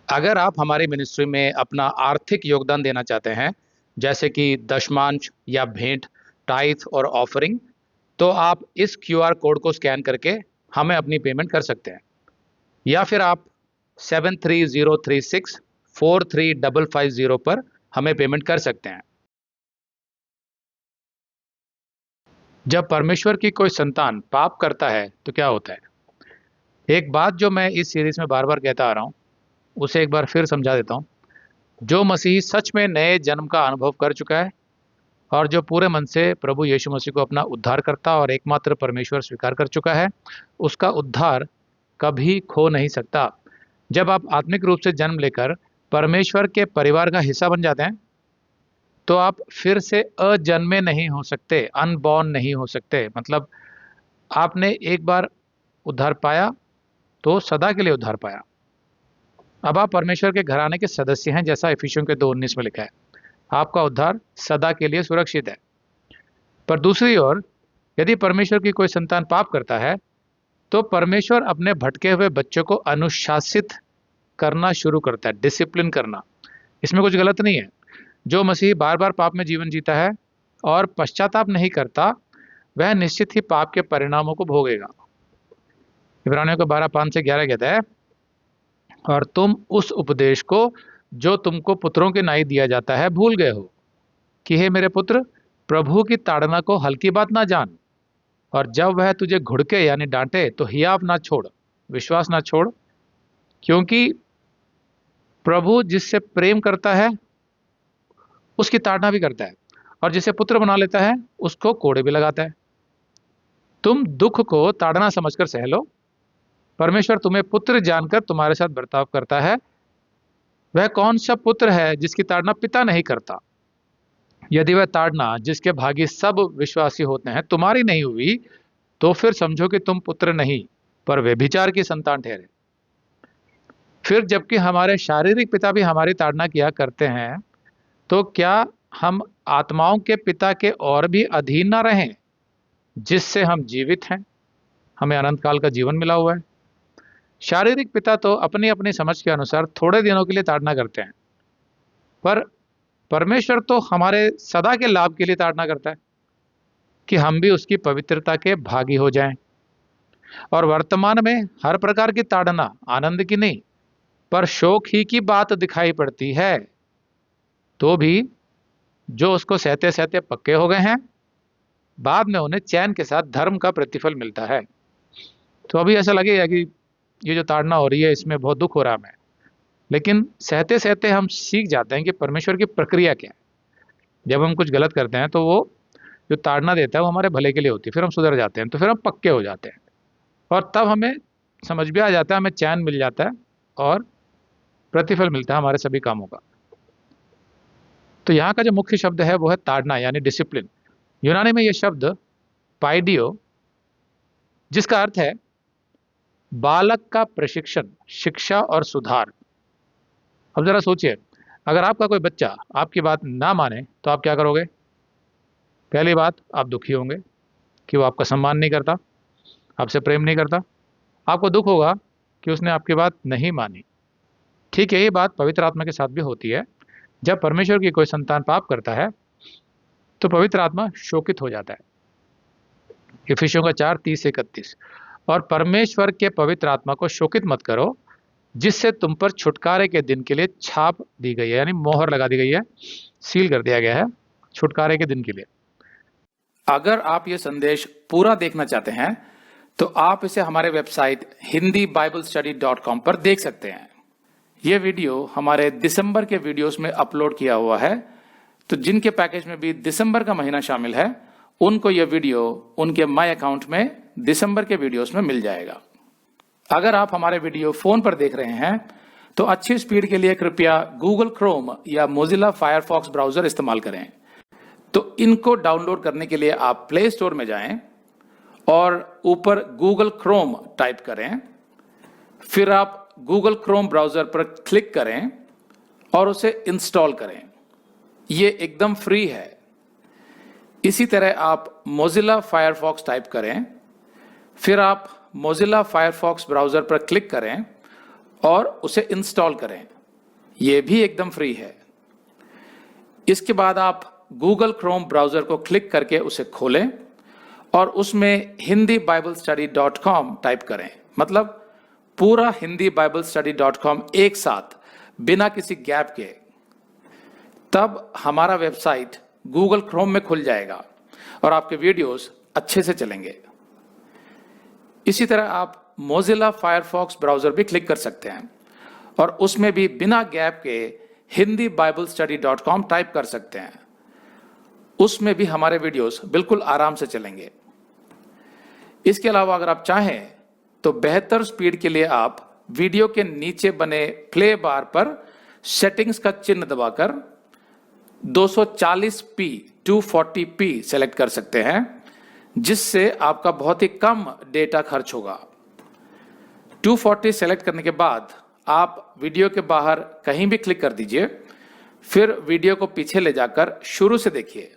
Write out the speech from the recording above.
अगर आप हमारी मिनिस्ट्री में अपना आर्थिक योगदान देना चाहते हैं, जैसे कि दशमांश या भेंट, टाइथ और ऑफरिंग, तो आप इस क्यूआर कोड को स्कैन करके हमें अपनी पेमेंट कर सकते हैं। या फिर आप 7303643550 पर हमें पेमेंट कर सकते हैं। जब परमेश्वर की कोई संतान पाप करता है तो क्या होता है? एक बात जो मैं इस सीरीज में बार बार कहता आ रहा हूं, उसे एक बार फिर समझा देता हूं। जो मसीही सच में नए जन्म का अनुभव कर चुका है और जो पूरे मन से प्रभु यीशु मसीह को अपना उद्धारकर्ता और एकमात्र परमेश्वर स्वीकार कर चुका है, उसका उद्धार कभी खो नहीं सकता। जब आप आत्मिक रूप से जन्म लेकर परमेश्वर के परिवार का हिस्सा बन जाते हैं, तो आप फिर से अजन्मे नहीं हो सकते, अनबॉर्न नहीं हो सकते। मतलब आपने एक बार उद्धार पाया तो सदा के लिए उद्धार पाया। अब आप परमेश्वर के घराने के सदस्य हैं, जैसा इफिसियों के 2:19 में लिखा है। आपका उद्धार सदा के लिए सुरक्षित है। पर दूसरी ओर, यदि परमेश्वर की कोई संतान पाप करता है, तो परमेश्वर अपने भटके हुए बच्चों को अनुशासित करना शुरू करता है, डिसिप्लिन करना। इसमें कुछ गलत नहीं है। जो मसीही बार बार पाप में जीवन जीता है और पश्चाताप नहीं करता, वह निश्चित ही पाप के परिणामों को भोगेगा। इब्रानियों का 12:5-11 कहता है, और तुम उस उपदेश को जो तुमको पुत्रों के नाई दिया जाता है भूल गए हो, कि हे मेरे पुत्र, प्रभु की ताड़ना को हल्की बात ना जान, और जब वह तुझे घुड़के यानी डांटे तो हियाव ना छोड़, विश्वास ना छोड़, क्योंकि प्रभु जिससे प्रेम करता है उसकी ताड़ना भी करता है, और जिसे पुत्र बना लेता है उसको कोड़े भी लगाता है। तुम दुख को ताड़ना समझकर सह लो। परमेश्वर तुम्हें पुत्र जानकर तुम्हारे साथ बर्ताव करता है। वह कौन सा पुत्र है जिसकी ताड़ना पिता नहीं करता? यदि वह ताड़ना जिसके भागी सब विश्वासी होते हैं तुम्हारी नहीं हुई, तो फिर समझो कि तुम पुत्र नहीं पर व्यभिचार की संतान ठहरे। फिर जबकि हमारे शारीरिक पिता भी हमारी ताड़ना किया करते हैं, तो क्या हम आत्माओं के पिता के और भी अधीन ना रहें, जिससे हम जीवित हैं, हमें अनंत काल का जीवन मिला हुआ है। शारीरिक पिता तो अपनी अपनी समझ के अनुसार थोड़े दिनों के लिए ताड़ना करते हैं, पर परमेश्वर तो हमारे सदा के लाभ के लिए ताड़ना करता है, कि हम भी उसकी पवित्रता के भागी हो जाएं। और वर्तमान में हर प्रकार की ताड़ना आनंद की नहीं पर शोक ही की बात दिखाई पड़ती है, तो भी जो उसको सहते सहते पक्के हो गए हैं, बाद में उन्हें चैन के साथ धर्म का प्रतिफल मिलता है। तो अभी ऐसा लगेगा कि ये जो ताड़ना हो रही है इसमें बहुत दुख हो रहा है हमें, लेकिन सहते सहते हम सीख जाते हैं कि परमेश्वर की प्रक्रिया क्या है। जब हम कुछ गलत करते हैं तो वो जो ताड़ना देता है वो हमारे भले के लिए होती है, फिर हम सुधर जाते हैं, तो फिर हम पक्के हो जाते हैं, और तब हमें समझ भी आ जाता है, हमें चैन मिल जाता है और प्रतिफल मिलता है हमारे सभी कामों का। तो यहाँ का जो मुख्य शब्द है वो है ताड़ना यानी डिसिप्लिन। यूनानी में ये शब्द पाइडियो, जिसका अर्थ है बालक का प्रशिक्षण, शिक्षा और सुधार। अब जरा सोचिए, अगर आपका कोई बच्चा आपकी बात ना माने तो आप क्या करोगे? पहली बात, आप दुखी होंगे कि वो आपका सम्मान नहीं करता, आपसे प्रेम नहीं करता। आपको दुख होगा कि उसने आपकी बात नहीं मानी। ठीक है, ये बात पवित्र आत्मा के साथ भी होती है। जब परमेश्वर की कोई संतान पाप करता है तो पवित्र आत्मा शोकित हो जाता है। इफिसियों का 4:30-31, और परमेश्वर के पवित्र आत्मा को शोकित मत करो, जिससे तुम पर छुटकारे के दिन के लिए छाप दी गई है, यानी मोहर लगा दी गई है, सील कर दिया गया है छुटकारे के दिन के लिए। अगर आप ये संदेश पूरा देखना चाहते हैं तो आप इसे हमारे वेबसाइट hindiBiblestudy.com पर देख सकते हैं। ये वीडियो हमारे दिसंबर के वीडियोस में अपलोड किया हुआ है, तो जिनके पैकेज में भी दिसंबर का महीना शामिल है उनको यह वीडियो उनके माई अकाउंट में दिसंबर के वीडियोस में मिल जाएगा। अगर आप हमारे वीडियो फोन पर देख रहे हैं तो अच्छी स्पीड के लिए कृपया गूगल क्रोम या मोजिला फायरफॉक्स ब्राउजर इस्तेमाल करें। तो इनको डाउनलोड करने के लिए आप प्ले स्टोर में जाएं और ऊपर गूगल क्रोम टाइप करें, फिर आप गूगल क्रोम ब्राउजर पर क्लिक करें और उसे इंस्टॉल करें। ये एकदम फ्री है। इसी तरह आप मोजिला फायरफॉक्स टाइप करें, फिर आप मोजिला फायरफॉक्स ब्राउजर पर क्लिक करें और उसे इंस्टॉल करें। ये भी एकदम फ्री है। इसके बाद आप गूगल क्रोम ब्राउजर को क्लिक करके उसे खोलें और उसमें hindibiblesteady.com टाइप करें, मतलब पूरा hindibiblesteady.com एक साथ बिना किसी गैप के। तब हमारा वेबसाइट गूगल क्रोम में खुल जाएगा और आपके वीडियोस अच्छे से चलेंगे। इसी तरह आप मोजिला फायरफॉक्स ब्राउजर भी क्लिक कर सकते हैं और उसमें भी बिना गैप के hindibiblesteady.com टाइप कर सकते हैं। उसमें भी हमारे वीडियोस बिल्कुल आराम से चलेंगे। इसके अलावा अगर आप चाहें तो बेहतर स्पीड के लिए आप वीडियो के नीचे बने प्ले बार पर सेटिंग्स का चिन्ह दबाकर 240p 240p सेलेक्ट कर सकते हैं, जिससे आपका बहुत ही कम डेटा खर्च होगा। 240 सेलेक्ट करने के बाद आप वीडियो के बाहर कहीं भी क्लिक कर दीजिए, फिर वीडियो को पीछे ले जाकर शुरू से देखिए।